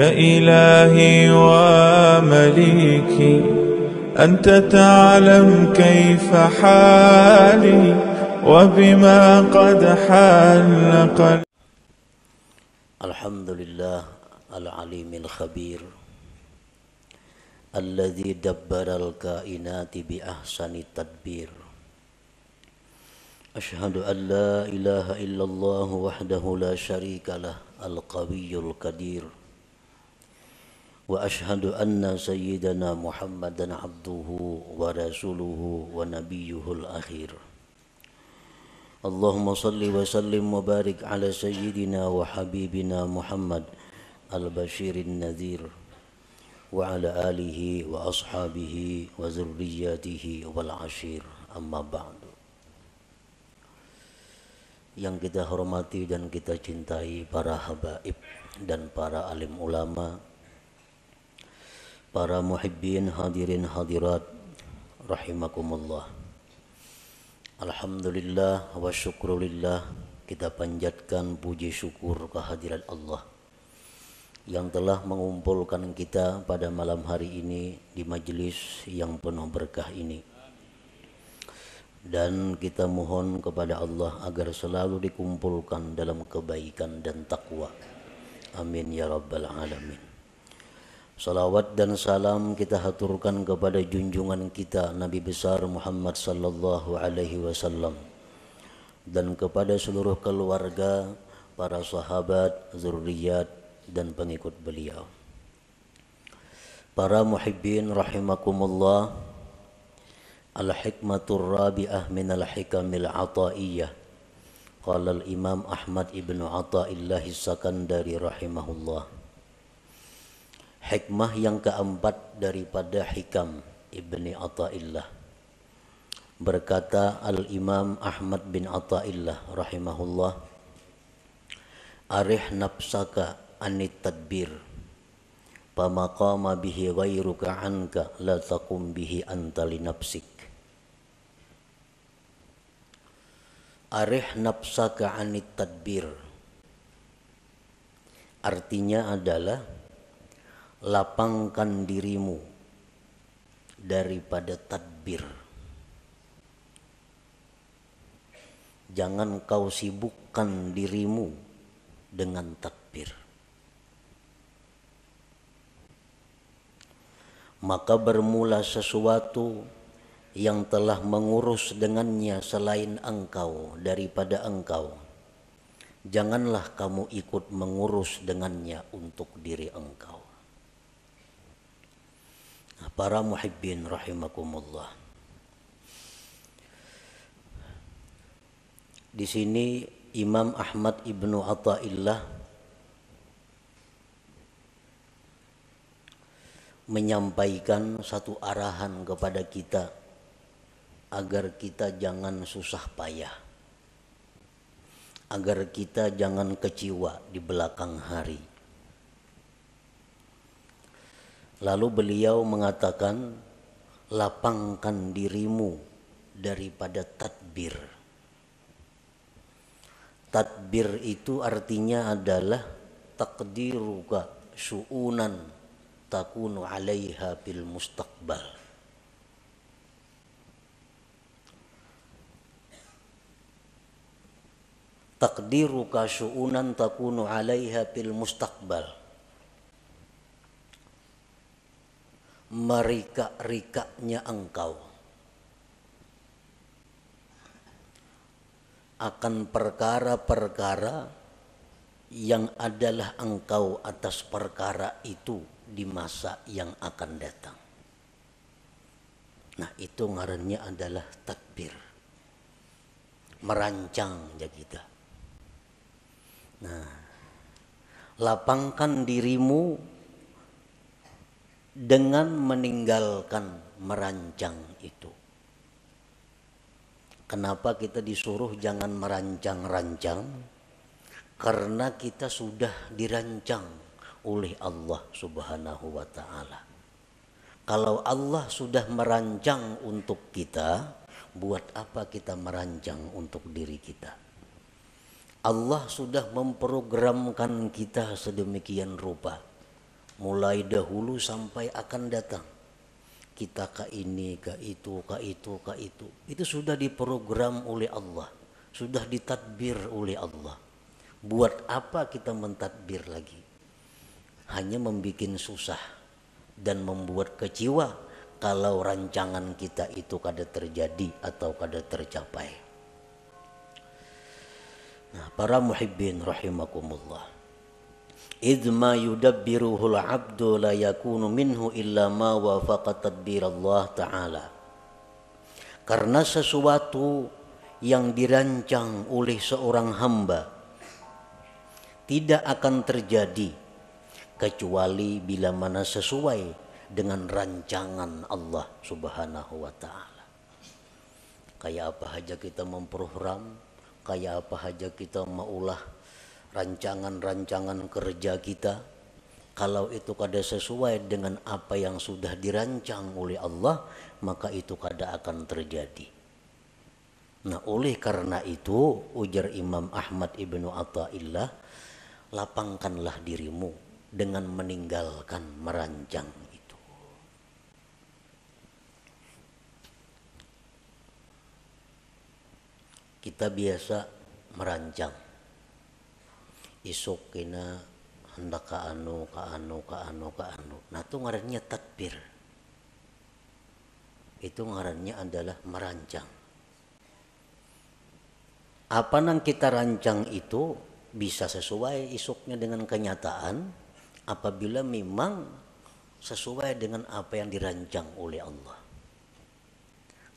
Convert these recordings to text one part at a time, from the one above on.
يا إلهي ومليكي أنت تعلم كيف حالي وبما قد حل قلبي. الحمد لله العليم الخبير الذي دبر الكائنات بأحسن التدبير. أشهد أن لا إله إلا الله وحده لا شريك له القوي القدير، وأشهد أن سيدنا محمدا عبده ورسوله ونبيه الأخير. اللهم صل وسلم وبارك على سيدنا وحبيبنا محمد البشير النذير وعلى آله وأصحابه وذرياته والعشير. أما بعد. Yang kita hormati dan kita cintai para habaib dan para alim ulama, para muhibbin hadirin hadirat rahimakumullah. Alhamdulillah wa syukrulillah, kita panjatkan puji syukur kehadirat Allah yang telah mengumpulkan kita pada malam hari ini di majelis yang penuh berkah ini. Dan kita mohon kepada Allah agar selalu dikumpulkan dalam kebaikan dan takwa. Amin ya rabbal alamin. Salawat dan salam kita haturkan kepada junjungan kita Nabi besar Muhammad sallallahu alaihi wasallam, dan kepada seluruh keluarga, para sahabat, zurriyat dan pengikut beliau. Para muhibbin rahimakumullah, al-hikmatur rabi'ah minal hikamil ataiyah. Qala al-imam Ahmad ibnu Athaillah As-Sakandari rahimahullah. Hikmah yang keempat daripada hikam Ibni Athaillah. Berkata al-imam Ahmad bin Athaillah rahimahullah, arih nafsaka anit tadbir, pamaqama bihi ghairuka anka la taqum bihi anta li nafsik. Arih nafsaka anit tadbir, artinya adalah lapangkan dirimu daripada tadbir. Jangan kau sibukkan dirimu dengan tadbir. Maka bermula sesuatu yang telah mengurus dengannya selain engkau daripada engkau. Janganlah kamu ikut mengurus dengannya untuk diri engkau. Para muhibbin rahimakumullah. Di sini Imam Ahmad ibnu Athaillah menyampaikan satu arahan kepada kita agar kita jangan susah payah, agar kita jangan kecewa di belakang hari. Lalu beliau mengatakan, lapangkan dirimu daripada tadbir. Tadbir itu artinya adalah taqdiruka syu'unan takunu 'alaiha fil mustaqbal. Taqdiruka syu'unan takunu 'alaiha fil mustaqbal. Merika-rikanya engkau akan perkara-perkara yang adalah engkau atas perkara itu di masa yang akan datang. Nah, itu ngarannya adalah tadbir, merancang ya kita. Nah, lapangkan dirimu dengan meninggalkan merancang itu. Kenapa kita disuruh jangan merancang-rancang? Karena kita sudah dirancang oleh Allah Subhanahu wa ta'ala. Kalau Allah sudah merancang untuk kita, buat apa kita merancang untuk diri kita? Allah sudah memprogramkan kita sedemikian rupa mulai dahulu sampai akan datang. Kita ke ini, ke itu, ke itu, ke itu. Itu sudah diprogram oleh Allah, sudah ditadbir oleh Allah. Buat apa kita mentadbir lagi? Hanya membuat susah dan membuat kecewa kalau rancangan kita itu kada terjadi atau kada tercapai. Nah, para muhibbin rahimakumullah. Idh ma yudabbiruhul abdu la yakunu minhu illa ma wafaqa tadbir Allah Ta'ala. Karena sesuatu yang dirancang oleh seorang hamba tidak akan terjadi kecuali bila mana sesuai dengan rancangan Allah Subhanahu wa Ta'ala. Kayak apa aja kita memprogram, kayak apa aja kita maulah rancangan-rancangan kerja kita, kalau itu kada sesuai dengan apa yang sudah dirancang oleh Allah, maka itu kada akan terjadi. Nah, oleh karena itu ujar Imam Ahmad ibnu Athaillah, lapangkanlah dirimu dengan meninggalkan merancang itu. Kita biasa merancang, isuk kena hendak ka anu. Nah itu ngarannya tadbir. Itu ngarannya adalah merancang. Apa yang kita rancang itu bisa sesuai isuknya dengan kenyataan apabila memang sesuai dengan apa yang dirancang oleh Allah.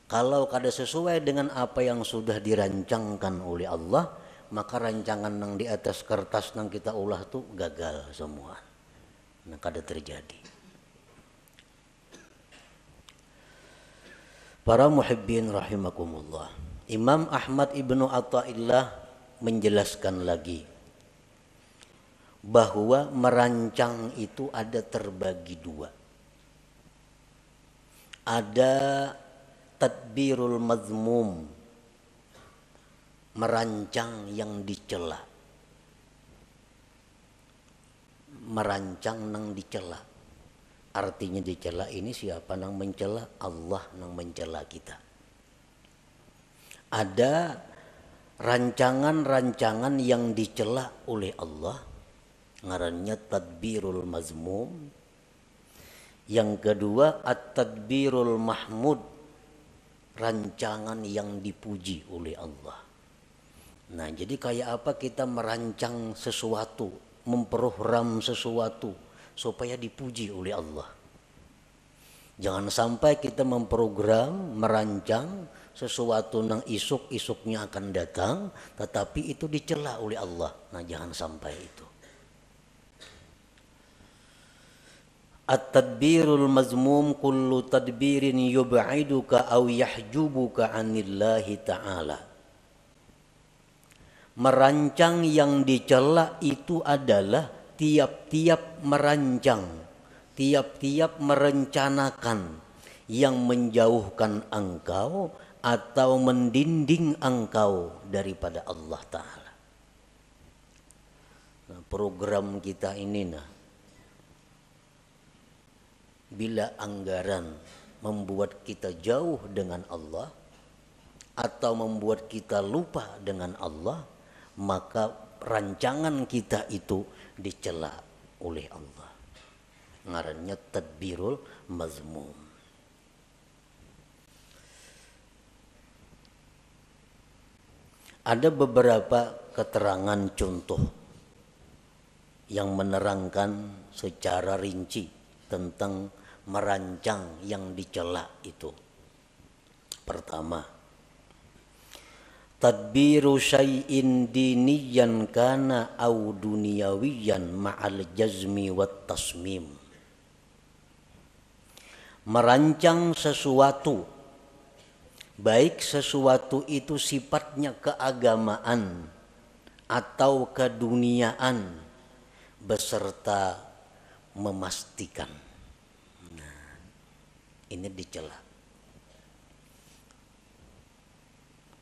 Kalau kada sesuai dengan apa yang sudah dirancangkan oleh Allah, maka rancangan yang di atas kertas yang kita ulah tuh gagal semua. Nah, kada terjadi. Para muhibbin rahimakumullah. Imam Ahmad ibnu Athaillah menjelaskan lagi bahwa merancang itu ada terbagi dua. Ada tadbirul mazmum, merancang yang dicela. Merancang yang dicela. Artinya dicela ini siapa yang mencela? Allah yang mencela kita. Ada rancangan-rancangan yang dicela oleh Allah, ngarannya tadbirul mazmum. Yang kedua at-tadbirul mahmud, rancangan yang dipuji oleh Allah. Nah, jadi kayak apa kita merancang sesuatu, memprogram sesuatu supaya dipuji oleh Allah. Jangan sampai kita memprogram, merancang sesuatu yang isuk-isuknya akan datang, tetapi itu dicela oleh Allah. Nah, jangan sampai itu. At-tadbirul mazmum kullu tadbirin yub'iduka aw yahjubuka 'anillahi ta'ala. Merancang yang dicela itu adalah tiap-tiap merancang, tiap-tiap merencanakan yang menjauhkan engkau atau mendinding engkau daripada Allah Ta'ala. Nah, program kita ini bila anggaran membuat kita jauh dengan Allah atau membuat kita lupa dengan Allah, maka rancangan kita itu dicela oleh Allah. Ngarannya tadbirul mazmum. Ada beberapa keterangan contoh yang menerangkan secara rinci tentang merancang yang dicela itu. Pertama, tadbiru syai'in diniyan kana au duniyawiyan ma'al jazmi wat tasmim. Merancang sesuatu, baik sesuatu itu sifatnya keagamaan atau keduniaan, beserta memastikan. Nah, ini dicela.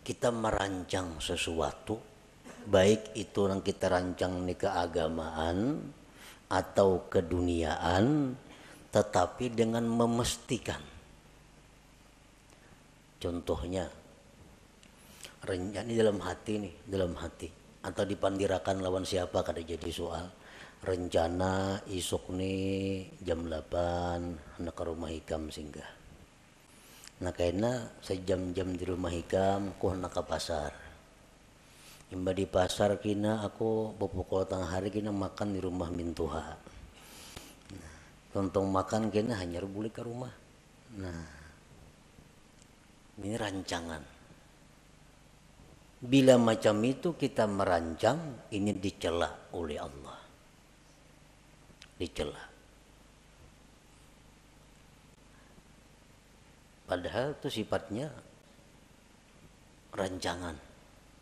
Kita merancang sesuatu, baik itu yang kita rancang ini keagamaan atau keduniaan, tetapi dengan memestikan. Contohnya, rencana dalam hati nih, dalam hati. Atau dipandirakan lawan siapa kada jadi soal. Rencana isuk nih jam 8 hendak ke rumah Hikam singgah. Nah karena sejam-jam di rumah Hikam, aku hendak ke pasar. Imba di pasar kina aku bopokol tengah hari kina makan di rumah Mintuha. Nah, tontong makan kina hanya boleh ke rumah. Nah, ini rancangan. Bila macam itu kita merancang, ini dicela oleh Allah. Dicela. Padahal itu sifatnya rancangan,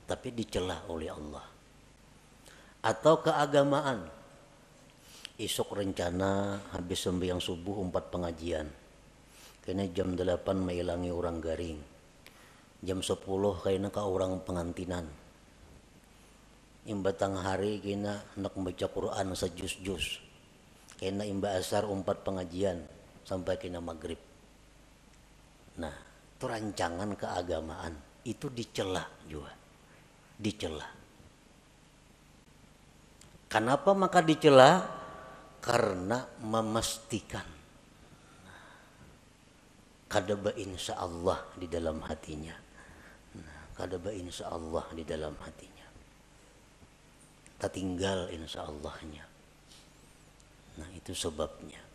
tapi dicela oleh Allah. Atau keagamaan, isuk rencana habis sembahyang subuh 4 pengajian, karena jam 8 mailangi orang garing, jam 10 kayaknya ke orang pengantinan, imba tengah hari kena hendak membaca Quran sejus-jus, kena imba asar 4 pengajian sampai kena maghrib. Nah, itu rancangan keagamaan, itu dicela juga, dicela. Kenapa maka dicela? Karena memastikan kadaba insya Allah di dalam hatinya. Nah, kadaba insya Allah di dalam hatinya. Tertinggal insya Allahnya. Nah, itu sebabnya.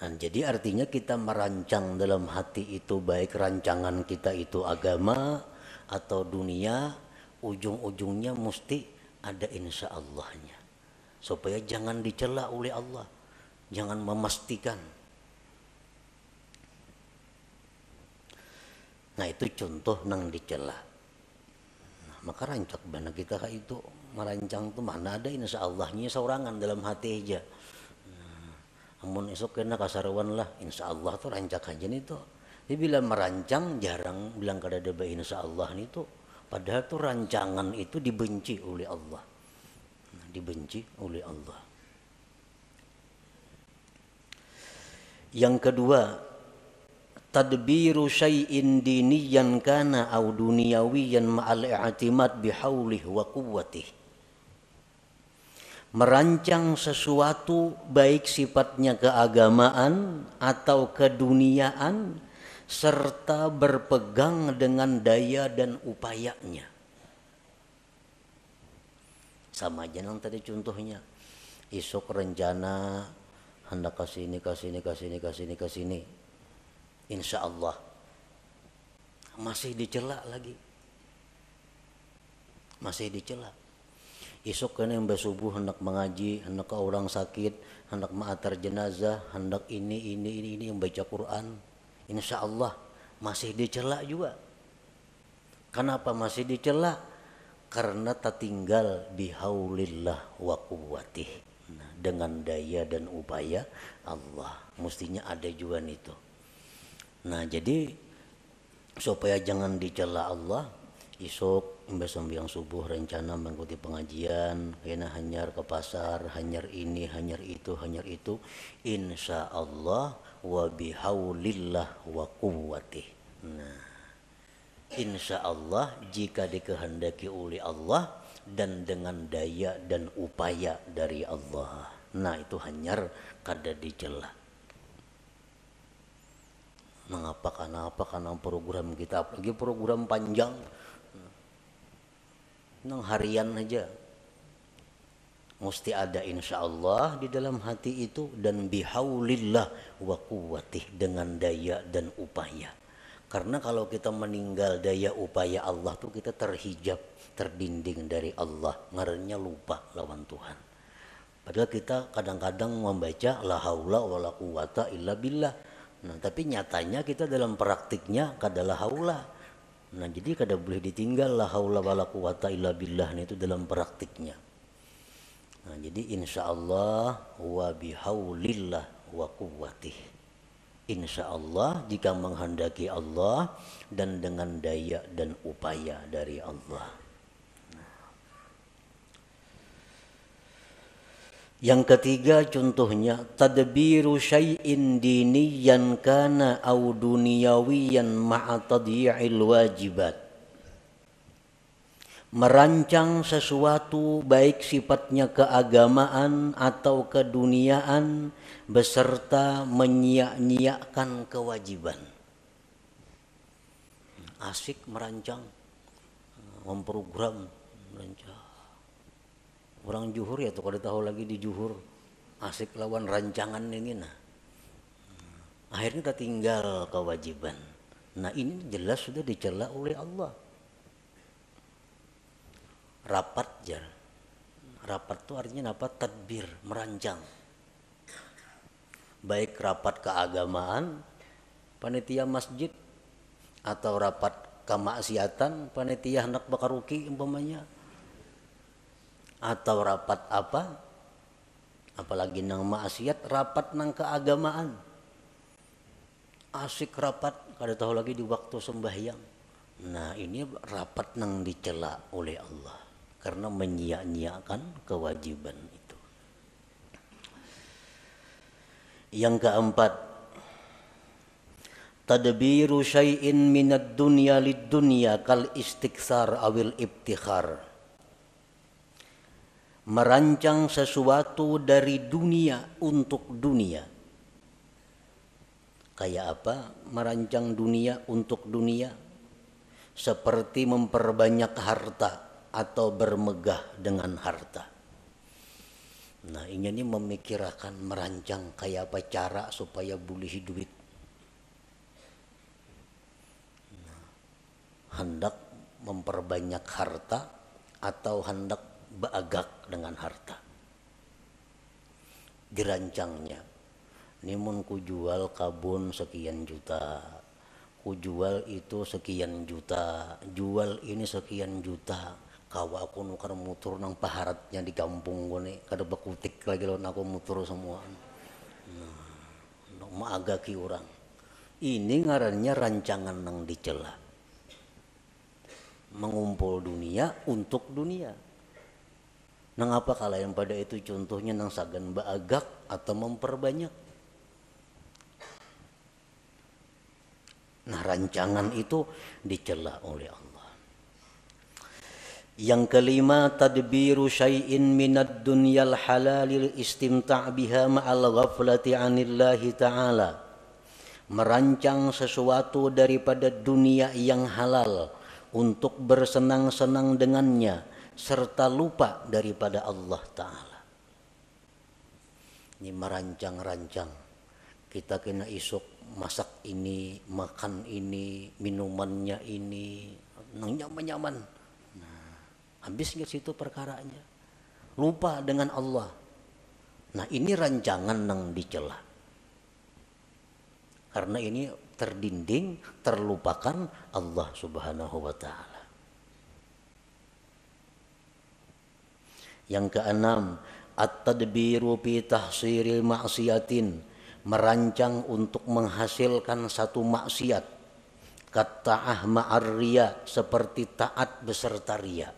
Nah, jadi artinya kita merancang dalam hati itu, baik rancangan kita itu agama atau dunia, ujung-ujungnya mesti ada insya Allahnya. Supaya jangan dicela oleh Allah. Jangan memastikan. Nah itu contoh nang dicela. Nah, maka rancak bana kita itu merancang tuh mana ada insya Allahnya seorangan dalam hati aja. Amun esok kena kasaruan lah, insya Allah tuh rancak aja nih tuh. Jadi bila merancang jarang bilang kada ada insya Allah nih tuh. Padahal tuh rancangan itu dibenci oleh Allah. Dibenci oleh Allah. Yang kedua, tadbiru syai'in diniyan kana au duniyawiyan ma'al i'timad bihaulih wa quwwatih. Merancang sesuatu baik sifatnya keagamaan atau keduniaan serta berpegang dengan daya dan upayanya. Sama aja yang tadi contohnya. Isok rencana hendak ke sini. Insya Allah masih dicela lagi. Masih dicela. Isok kena yang subuh hendak mengaji, hendak ke orang sakit, hendak ma'atar jenazah, hendak ini yang baca Quran. Insya Allah masih dicela juga. Kenapa masih dicela? Karena tertinggal bihaulillah wa quwwatih. Nah, dengan daya dan upaya Allah. Mestinya ada juga itu. Nah jadi supaya jangan dicela Allah, isok imbas sembahyang subuh rencana mengikuti pengajian, kena hanyar ke pasar, hanyar ini, hanyar itu, insya Allah wa bihaulillah wa quwwatih. Nah, insya Allah jika dikehendaki oleh Allah dan dengan daya dan upaya dari Allah. Nah itu hanyar kada dicela. Mengapa karena program kita, apalagi program panjang, nang harian aja mesti ada insya Allah di dalam hati itu dan bihaulillah wa quwwatih dengan daya dan upaya. Karena kalau kita meninggal daya upaya Allah tuh kita terhijab, terdinding dari Allah, ngarannya lupa lawan Tuhan. Padahal kita kadang-kadang membaca la haula wala quwata illa billah. Nah, tapi nyatanya kita dalam praktiknya kadalah haula. Nah, jadi kada boleh ditinggal la haula wala quwata illa billah itu dalam praktiknya. Nah, jadi insya Allah wa bihaulillah wa quwwatih. Insya Allah jika menghendaki Allah dan dengan daya dan upaya dari Allah. Yang ketiga contohnya tadbiru syai'in diniyan kana au duniyawiyan ma'a tadyi'il wajibat. Merancang sesuatu baik sifatnya keagamaan atau keduniaan beserta menyia-nyiakan kewajiban. Asik merancang, memprogram, merancang. Orang juhur ya tuh kalau tahu lagi di juhur asik lawan rancangan ini nah. Akhirnya kita tinggal kewajiban. Nah ini jelas sudah dicela oleh Allah. Rapat jar. Rapat itu artinya apa? Tadbir, merancang. Baik rapat keagamaan, panitia masjid, atau rapat kemaksiatan, panitia hendak bakaruki umpamanya. Atau rapat apa? Apalagi nang maksiat, rapat nang keagamaan. Asik rapat, kada tahu lagi di waktu sembahyang. Nah ini rapat nang dicela oleh Allah karena menyia-nyiakan kewajiban itu. Yang keempat, tadbiru syai'in minad dunya lid dunya kal istikthar awil ibtikhar. Merancang sesuatu dari dunia untuk dunia. Kayak apa? Merancang dunia untuk dunia. Seperti memperbanyak harta atau bermegah dengan harta. Nah ini memikirkan, merancang kayak apa cara supaya boleh duit. Nah, hendak memperbanyak harta atau hendak beagak dengan harta. Dirancangnya. Ini mun ku jual kabun sekian juta. Ku jual itu sekian juta. Jual ini sekian juta. Kawa aku nukar mutur nang paharatnya di kampung gue nih. Kada bekutik lagi lawan aku mutur semua. Nah, maagaki orang. Ini ngarannya rancangan nang dicela. Mengumpul dunia untuk dunia. Nang apa kalayan pada itu contohnya nang sagan baagak atau memperbanyak. Nah rancangan itu dicela oleh Allah. Yang kelima, tadbiru syai'in minad dunyal halalil istimta' biha ma'al ghaflati 'anillahi ta'ala. Merancang sesuatu daripada dunia yang halal untuk bersenang-senang dengannya serta lupa daripada Allah Ta'ala. Ini merancang-rancang. Kita kena isuk masak ini, makan ini, minumannya ini, nyaman-nyaman. Nah, habis ke situ perkaranya. Lupa dengan Allah. Nah ini rancangan nang dicela. Karena ini terdinding, terlupakan Allah Subhanahu wa Ta'ala. Yang keenam, at-tadbiru fi tahsiril maksiatin, merancang untuk menghasilkan satu maksiat. Katta'ah ma'ar riya, seperti taat beserta riya.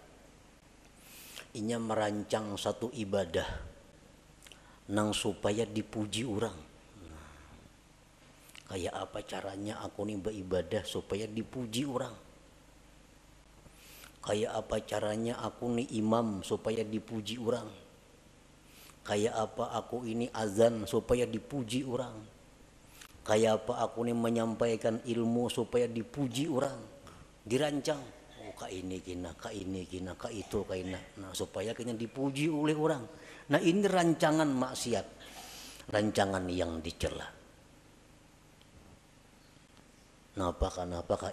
Inya merancang satu ibadah nang supaya dipuji orang. Kayak apa caranya aku nih beribadah supaya dipuji orang. Kayak apa caranya aku nih imam supaya dipuji orang. Kayak apa aku ini azan supaya dipuji orang. Kayak apa aku nih menyampaikan ilmu supaya dipuji orang. Dirancang. Oh kak ini kina, kak ini kina, kak itu kina. Nah supaya kena dipuji oleh orang. Nah ini rancangan maksiat. Rancangan yang dicela. Kenapa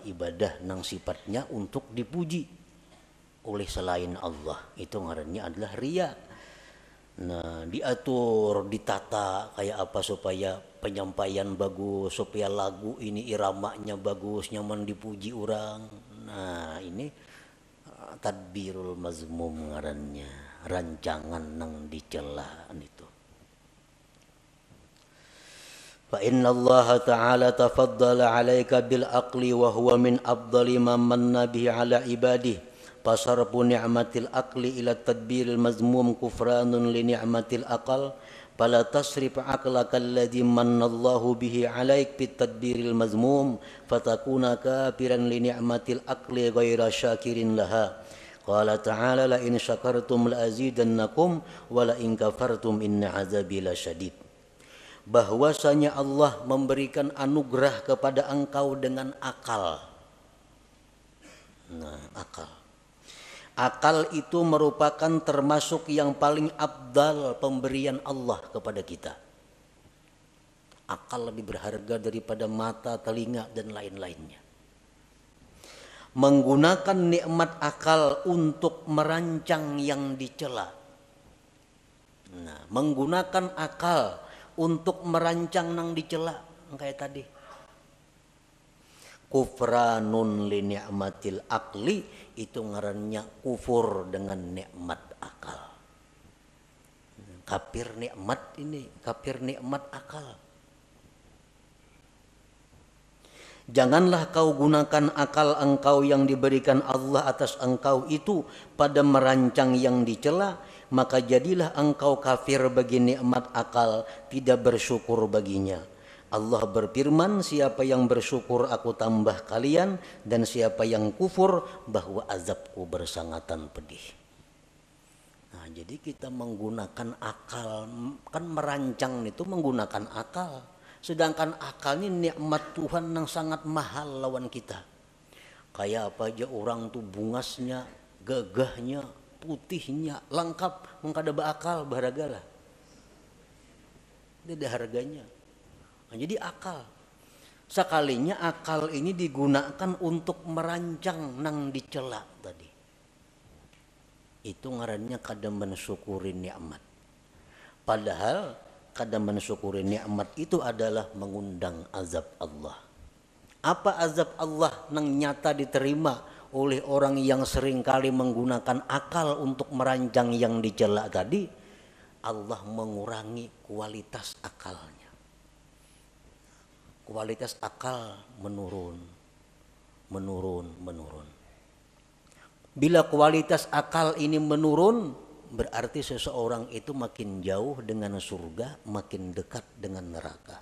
ibadah nang sifatnya untuk dipuji oleh selain Allah, itu ngarannya adalah riya. Nah diatur, ditata kayak apa supaya penyampaian bagus, supaya lagu ini iramanya bagus, nyaman dipuji orang. Nah ini tadbirul mazmum ngarannya, rancangan nang dicela itu. Fa inna Allah Ta'ala tafaddala 'alaika bil aqli wa huwa min afdali ma manna bihi 'ala ibadihi fasarfu ni'matil aqli ila tadbiril mazmum kufranun li ni'matil aqal fala tasrif aqlaka alladhi mannallahu bihi 'alaik bit tadbiril mazmum fatakuna kafiran li ni'matil aqli ghaira syakirin laha. Qala ta'ala la in syakartum la azidannakum wa la in kafartum inna 'adzabi lasyadid. Bahwasanya Allah memberikan anugerah kepada engkau dengan akal. Nah, akal. Akal itu merupakan termasuk yang paling abdal pemberian Allah kepada kita. Akal lebih berharga daripada mata, telinga, dan lain-lainnya. Menggunakan nikmat akal untuk merancang yang dicela. Nah, menggunakan akal untuk merancang nang dicela kayak tadi. Kufranun li ni'matil akli, itu ngarannya kufur dengan nikmat akal. Kafir nikmat ini, kafir nikmat akal. Janganlah kau gunakan akal engkau yang diberikan Allah atas engkau itu pada merancang yang dicela, maka jadilah engkau kafir bagi nikmat akal, tidak bersyukur baginya. Allah berfirman, siapa yang bersyukur aku tambah kalian, dan siapa yang kufur bahwa azabku bersangatan pedih. Nah, jadi kita menggunakan akal, kan merancang itu menggunakan akal. Sedangkan akal ini nikmat Tuhan yang sangat mahal lawan kita. Kayak apa aja orang tuh bungasnya, gagahnya, putihnya, lengkap, mengkada akal berhargalah. Tidak ada harganya. Nah, jadi akal. Sekalinya akal ini digunakan untuk merancang nang dicela tadi. Itu ngarannya kada mensyukuri nikmat. Padahal kada mensyukuri nikmat itu adalah mengundang azab Allah. Apa azab Allah nang nyata diterima oleh orang yang seringkali menggunakan akal untuk merancang yang dicela tadi? Allah mengurangi kualitas akalnya. Kualitas akal menurun. Bila kualitas akal ini menurun, berarti seseorang itu makin jauh dengan surga, makin dekat dengan neraka.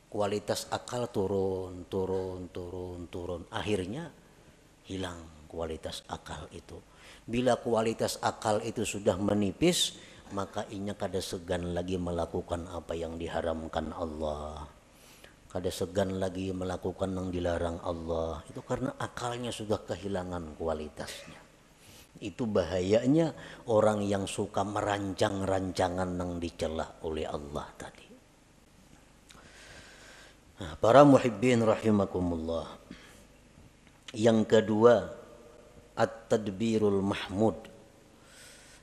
Kualitas akal turun. Akhirnya hilang kualitas akal itu. Bila kualitas akal itu sudah menipis, maka inya kada segan lagi melakukan apa yang diharamkan Allah. Kada segan lagi melakukan yang dilarang Allah. Itu karena akalnya sudah kehilangan kualitasnya. Itu bahayanya orang yang suka merancang rancangan yang dicela oleh Allah tadi. Nah, para muhibbin rahimakumullah. Yang kedua, at-tadbirul mahmud,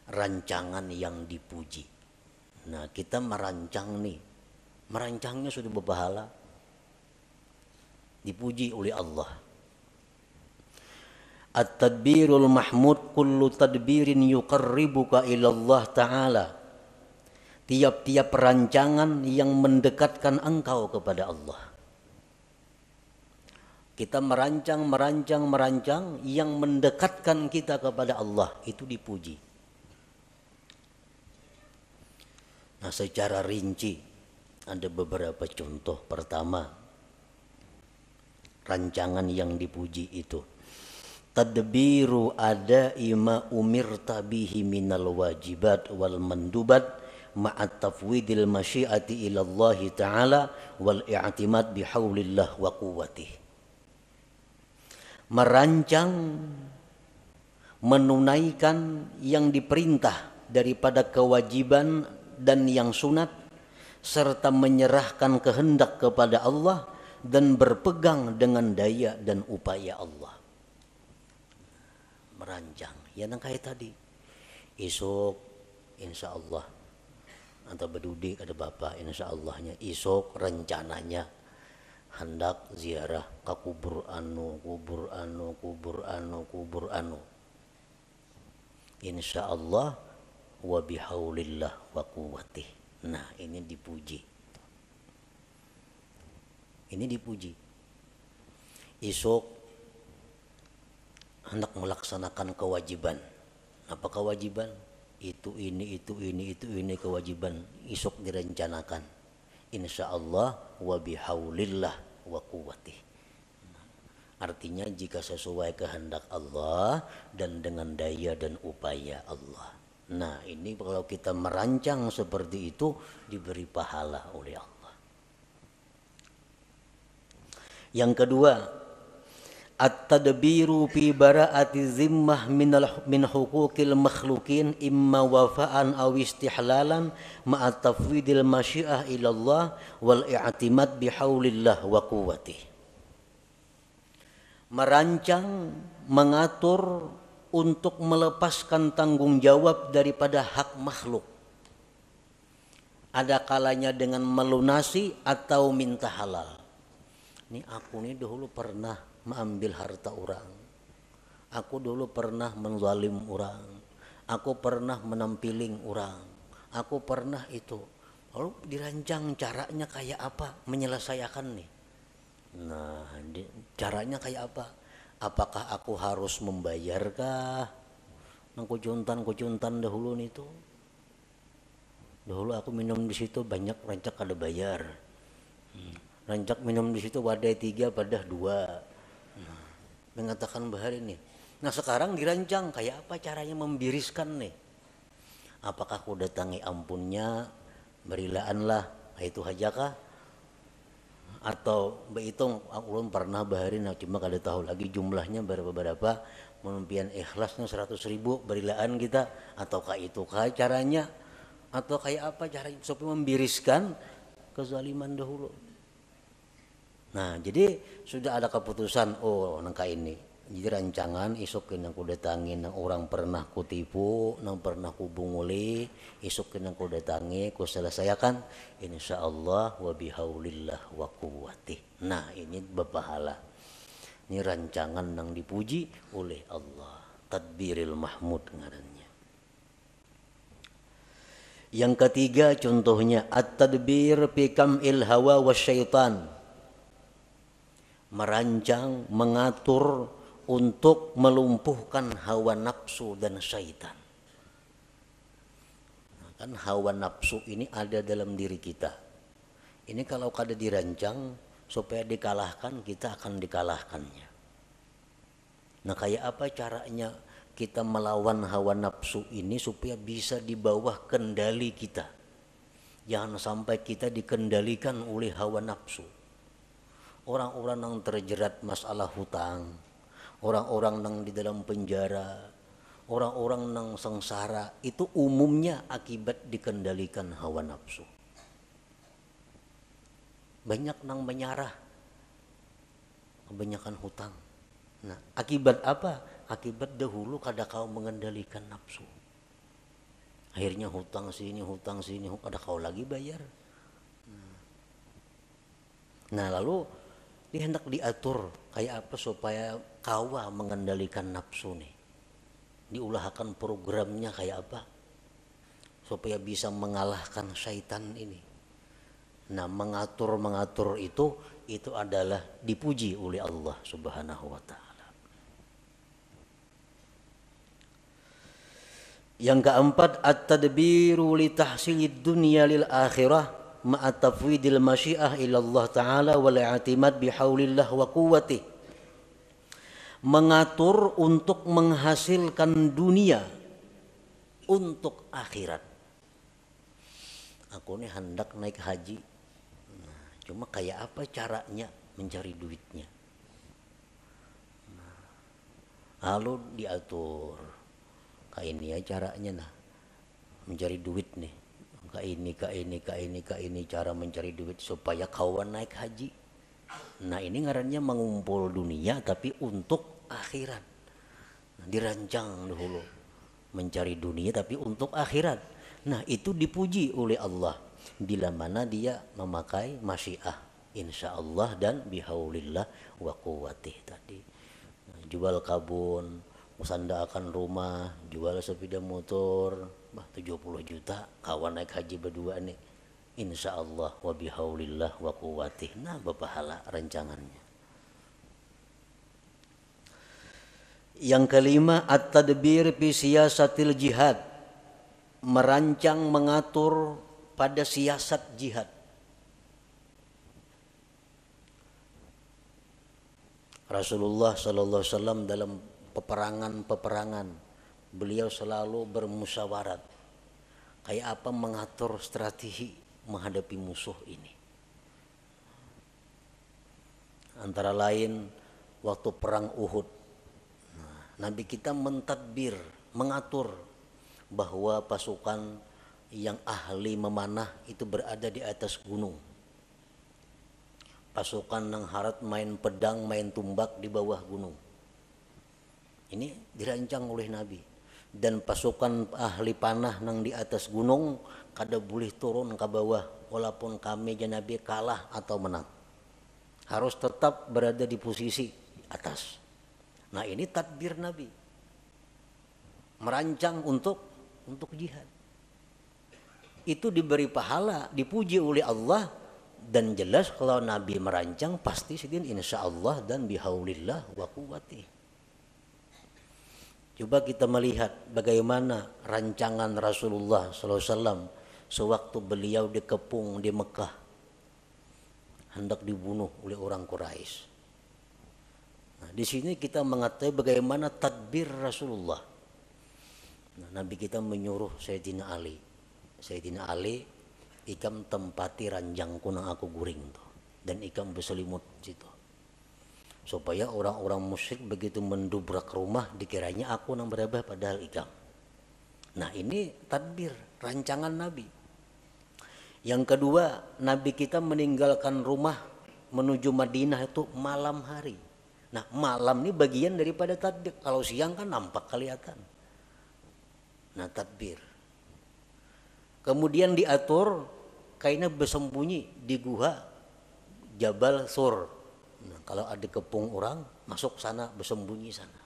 rancangan yang dipuji. Nah, kita merancang nih, merancangnya sudah berpahala, dipuji oleh Allah. At-tadbirul mahmud kullu tadbirin yuqarribuka ila Allah Ta'ala. Tiap-tiap rancangan yang mendekatkan engkau kepada Allah. Kita merancang yang mendekatkan kita kepada Allah, itu dipuji. Nah, secara rinci ada beberapa contoh. Pertama, rancangan yang dipuji itu tadbiru ada ima umirta bihi minal wajibat wal mandubat ma'at tafwidil masyiati ila Allah Ta'ala wal i'timad bihaulillah wa quwwatih. Merancang, menunaikan yang diperintah daripada kewajiban dan yang sunat, serta menyerahkan kehendak kepada Allah dan berpegang dengan daya dan upaya Allah. Merancang, ya nang kayak tadi. Esok insya Allah atau berdudik ada bapak insya Allahnya. Esok rencananya hendak ziarah ke kubur anu. Insya Allah wa bihaulillah wa quwwatih. Nah, ini dipuji. Esok hendak melaksanakan kewajiban. Apa kewajiban? Itu ini kewajiban isuk direncanakan. Insya Allah wa bihaulillah wa quwwatih. Artinya jika sesuai kehendak Allah dan dengan daya dan upaya Allah. Nah ini kalau kita merancang seperti itu diberi pahala oleh Allah. Yang kedua, at-tadbiru fi bara'ati zimmah min huquqil makhlukin imma wafa'an aw istihlalan ma'a tafwidil masyiah ilallah wal i'timad bihaulillah wa quwwatih. Merancang, mengatur untuk melepaskan tanggung jawab daripada hak makhluk. Ada kalanya dengan melunasi atau minta halal. Ini aku nih dahulu pernah mengambil harta orang. Aku dulu pernah menzalim orang. Aku pernah menampiling orang. Aku pernah itu. Lalu dirancang caranya kayak apa menyelesaikan nih. Nah, caranya kayak apa? Apakah aku harus membayarkah? Nang kucuntan dahulu nih tuh. Dahulu aku minum di situ banyak rancak ada bayar. Rancak minum di situ wadai 3 padah 2. Mengatakan bahar ini. Nah sekarang dirancang kayak apa caranya membiriskan nih. Apakah aku datangi ampunnya, berilaanlah, itu hajakah? Atau behitung ulun pernah baharin cuma kada tahu lagi jumlahnya berapa menumpian ikhlasnya 100.000 berilaan kita, ataukah itu kah caranya, atau kayak apa caranya supaya membiriskan kezaliman dahulu. Nah jadi sudah ada keputusan, oh nangka ini jadi rancangan isukin yang ku datangin nang orang pernah ku tipu, nang pernah ku bunguli, isukin yang ku datangi ku selesaikan insyaallah wa bihaulillah wa quwwatih. Nah ini berpahala. Ini rancangan yang dipuji oleh Allah, tadbiril mahmud ngarannya. Yang ketiga contohnya at-tadbir fi kam'il hawa wasyaitan. Merancang, mengatur untuk melumpuhkan hawa nafsu dan syaitan. Nah, kan hawa nafsu ini ada dalam diri kita. Ini kalau kada dirancang supaya dikalahkan, kita akan dikalahkannya. Nah kayak apa caranya kita melawan hawa nafsu ini supaya bisa di bawah kendali kita. Jangan sampai kita dikendalikan oleh hawa nafsu. Orang-orang yang terjerat masalah hutang, orang-orang yang di dalam penjara, orang-orang yang sengsara, itu umumnya akibat dikendalikan hawa nafsu. Banyak yang menyarah, kebanyakan hutang. Nah, akibat apa? Akibat dahulu kada kau mengendalikan nafsu. Akhirnya hutang sini, kada kau lagi bayar. Nah lalu ini hendak diatur kayak apa supaya kawa mengendalikan nafsu nih. Diulahkan programnya kayak apa supaya bisa mengalahkan syaitan ini. Nah mengatur itu adalah dipuji oleh Allah Subhanahu wa ta'ala. Yang keempat at-tadbiru li tahsilid dunya lil akhirah ma'a tafwidil masyiah ilallah ta'ala wal i'timad bihaulillah wa quwwatih. Mengatur untuk menghasilkan dunia untuk akhirat. Aku ini hendak naik haji. Nah, cuma kayak apa caranya mencari duitnya. Nah, lalu diatur. Kayak ini ya caranya nah. Mencari duit nih. Ka ini cara mencari duit supaya kawan naik haji. Nah ini ngarannya mengumpul dunia tapi untuk akhirat. Nah, dirancang dahulu mencari dunia tapi untuk akhirat. Nah itu dipuji oleh Allah bila mana dia memakai masyiah insyaallah dan bihaulillah wa quwwatih tadi. Nah, jual kabun, usandakan rumah, jual sepeda motor, 70 juta kawan naik haji berdua nih insyaallah wa bihaulillah wa quwwatih. Nah berpahala rancangannya. Yang kelima, at-tadbir fi siyasatil jihad, merancang mengatur pada siasat jihad. Rasulullah sallallahu alaihi wasallam dalam peperangan beliau selalu bermusyawarat kayak apa mengatur strategi menghadapi musuh ini. Antara lain waktu perang Uhud, Nabi kita mentadbir, mengatur bahwa pasukan yang ahli memanah itu berada di atas gunung. Pasukan yang harat main pedang, main tumbak di bawah gunung. Ini dirancang oleh Nabi. Dan pasukan ahli panah yang di atas gunung kada boleh turun ke bawah walaupun kami Nabi kalah atau menang. Harus tetap berada di posisi atas. Nah, ini tadbir Nabi. Merancang untuk jihad. Itu diberi pahala, dipuji oleh Allah, dan jelas kalau Nabi merancang pasti sidin insyaallah dan bihaulillah wa quwwati. Coba kita melihat bagaimana rancangan Rasulullah SAW sewaktu beliau dikepung di Mekah, hendak dibunuh oleh orang Quraisy. Nah, di sini kita mengetahui bagaimana tadbir Rasulullah. Nah, Nabi kita menyuruh Sayyidina Ali, ikam tempati ranjangku nang aku guring tuh, dan ikam berselimut situ, supaya orang-orang musyrik begitu mendubrak rumah dikiranya aku nang berabah padahal ikam. Nah, ini tadbir, rancangan Nabi. Yang kedua, Nabi kita meninggalkan rumah menuju Madinah itu malam hari. Nah, malam ini bagian daripada tadbir. Kalau siang kan nampak kelihatan. Nah, tadbir. Kemudian diatur kainnya bersembunyi di gua Jabal Sur. Nah, kalau ada kepung orang masuk sana, bersembunyi sana.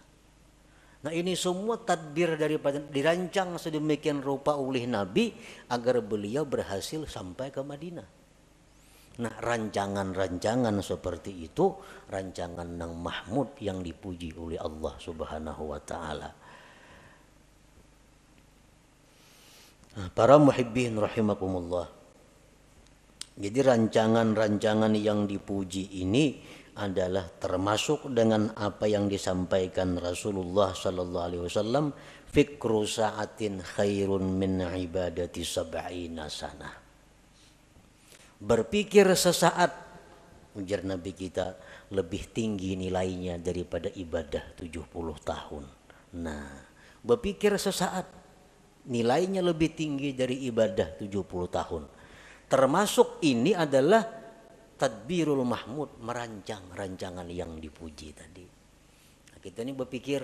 Nah, ini semua tadbir daripada dirancang sedemikian rupa oleh Nabi agar beliau berhasil sampai ke Madinah. Nah, rancangan-rancangan seperti itu rancangan yang mahmud yang dipuji oleh Allah Subhanahu wa taala. Nah, para muhibbin rahimakumullah. Jadi rancangan-rancangan yang dipuji ini adalah termasuk dengan apa yang disampaikan Rasulullah sallallahu alaihi wasallam, fikru sa'atin khairun min ibadati sab'ina sanah. Berpikir sesaat, ujar Nabi kita, lebih tinggi nilainya daripada ibadah 70 tahun. Nah, berpikir sesaat nilainya lebih tinggi dari ibadah 70 tahun. Termasuk ini adalah tadbirul mahmud, merancang rancangan yang dipuji tadi. Nah, kita ini berpikir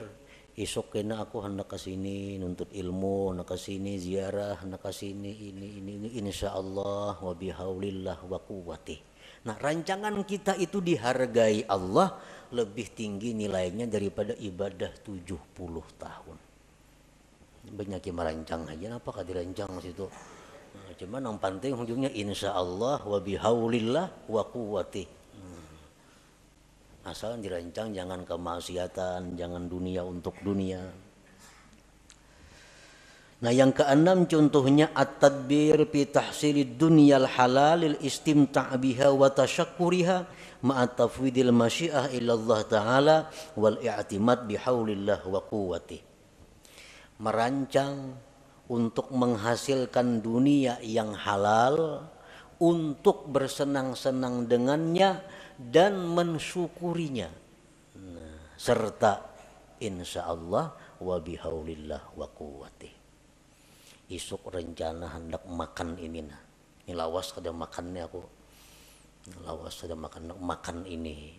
esok kena aku hendak ke sini nuntut ilmu, hendak ke sini ziarah, hendak ke sini ini insyaallah wa bihaulillah wa quwwati. Nah, rancangan kita itu dihargai Allah lebih tinggi nilainya daripada ibadah 70 tahun. Banyak yang merancang aja, apakah dirancang situ? Nah, cuman yang penting ujungnya insyaallah wa bihaulillah wa quwwati. Asal dirancang jangan kemaksiatan, jangan dunia untuk dunia. Nah, yang keenam contohnya at-tadbir fi tahsilid dunyal halalil istimta' biha wa tasyakkuriha ma'a tafwidil masyiah ila Allah taala wal i'timad bihaulillah wa quwwati. Merancang untuk menghasilkan dunia yang halal, untuk bersenang-senang dengannya dan mensyukurinya. Nah, serta insyaallah wa bihaulillah wa quwwati. Isuk rencana hendak makan ini nah. Ini lawas kada makannya aku. Lawas kada makan ini,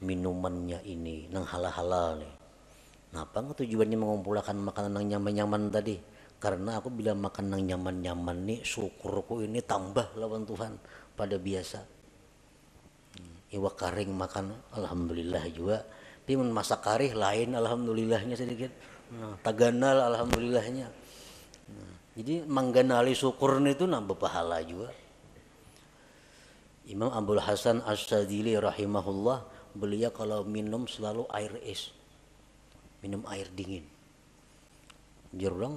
minumannya ini nang halal-halal nih. Napa tujuannya mengumpulkan makanan yang nyaman-nyaman tadi? Karena aku bila makan yang nyaman-nyaman nih, syukurku ini tambah lawan Tuhan pada biasa. Iwa karing makan, alhamdulillah juga. Tapi masak karih lain, alhamdulillahnya sedikit. Nah, taganal, alhamdulillahnya. Nah, jadi mengganali syukur itu nambah pahala juga. Imam Abdul Hasan As-Sadili rahimahullah, beliau kalau minum selalu air es. minum air dingin. Jurang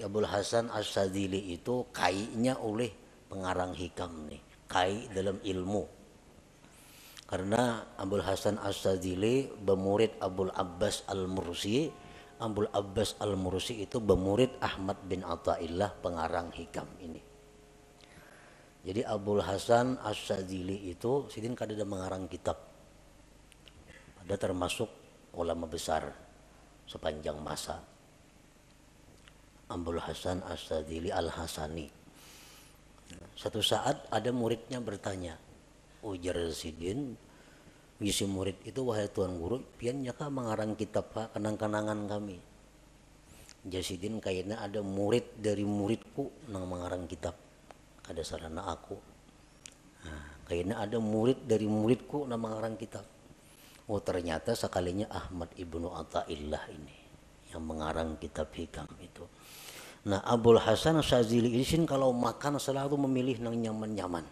Abul Hasan As-Sadzili itu kainya oleh pengarang hikam nih, kai dalam ilmu. Karena Abul Hasan As-Sadzili bermurid Abul Abbas Al-Mursi. Abul Abbas Al-Mursi itu bermurid Ahmad bin Athaillah pengarang hikam ini. Jadi Abul Hasan As-Sadzili itu sidin kadada mengarang kitab. Ada termasuk ulama besar sepanjang masa. Abul Hasan As-Sadzili Al-Hasani. Satu saat ada muridnya bertanya, ujar sidin, isi murid itu, wahai tuan guru, pian nyaka mengarang kitab Pak kenang-kenangan kami. Jasidin kayaknya ada murid dari muridku nang mengarang kitab. Kada sarana aku. Nah, kayaknya ada murid dari muridku nang mengarang kitab. Oh ternyata sekalinya Ahmad ibnu Athaillah ini yang mengarang kitab hikam itu. Nah Abul Hasan As-Sadzili ini kalau makan selalu memilih nang nyaman-nyaman.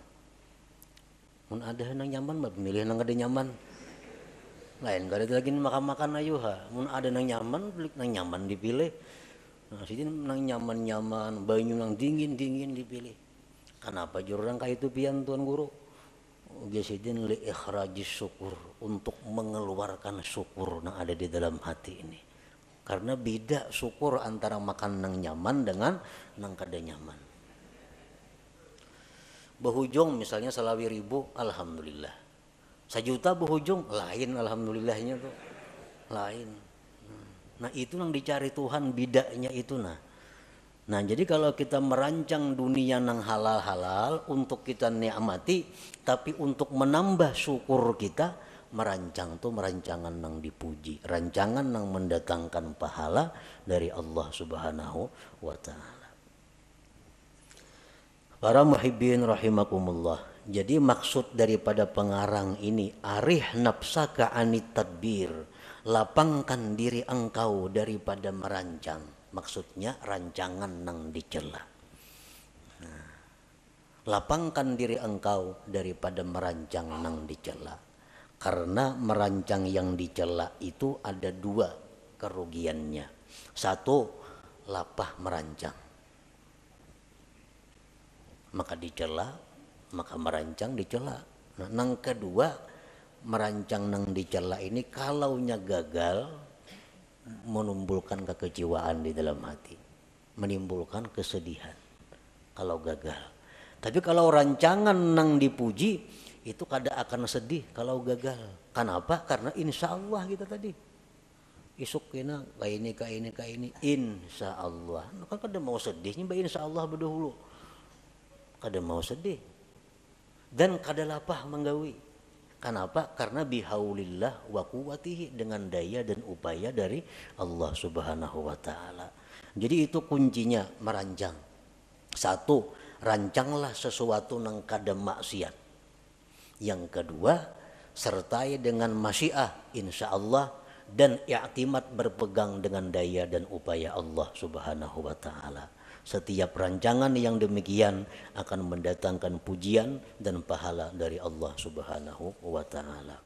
Mun ada nang nyaman mah memilih nang ada nyaman. Lain kada lagi makan-makan ayo ha. Mun ada nang nyaman, nang nyaman dipilih. Nah, sini nang nyaman-nyaman, banyu nang dingin-dingin dipilih. Kenapa jurang kayak itu pian tuan guru? Biasidin li ikhrajis syukur, untuk mengeluarkan syukur yang ada di dalam hati ini. Karena beda syukur antara makan nang nyaman dengan nang kada nyaman. Behujung misalnya salawi ribu, alhamdulillah. 1 juta behujung, lain alhamdulillahnya tuh, lain. Nah itu yang dicari Tuhan, bidanya itu nah. Nah jadi kalau kita merancang dunia nang halal-halal untuk kita nikmati, tapi untuk menambah syukur kita, merancang tuh merancangan nang dipuji, rancangan nang mendatangkan pahala dari Allah Subhanahu wa Ta'ala. Para muhibbin rahimakumullah. Jadi maksud daripada pengarang ini, arih nafsaka anit tadbir, lapangkan diri engkau daripada merancang. Maksudnya rancangan nang dicela. Nah, lapangkan diri engkau daripada merancang nang dicela. Karena merancang yang dicela itu ada 2 kerugiannya. 1, lapah merancang. Maka dicela, maka merancang dicela. Nah, nang kedua, merancang nang dicela ini kalaunya gagal, menimbulkan kekecewaan di dalam hati, menimbulkan kesedihan kalau gagal. Tapi kalau rancangan nang dipuji itu kada akan sedih kalau gagal. Kenapa? Karena insya Allah kita tadi isuk kena kayak ini insya Allah. Kan kada mau sedihnya, insya Allah berdahulu. Kada mau sedih dan kada lapah menggawi. Kenapa? Karena bihaulillah wa quwwatihi, dengan daya dan upaya dari Allah Subhanahu wa Ta'ala. Jadi itu kuncinya merancang. 1, rancanglah sesuatu nang kada maksiat. Yang kedua, sertai dengan masyiah insyaallah dan i'timad berpegang dengan daya dan upaya Allah Subhanahu wa Ta'ala. Setiap rancangan yang demikian akan mendatangkan pujian dan pahala dari Allah Subhanahu wa Ta'ala.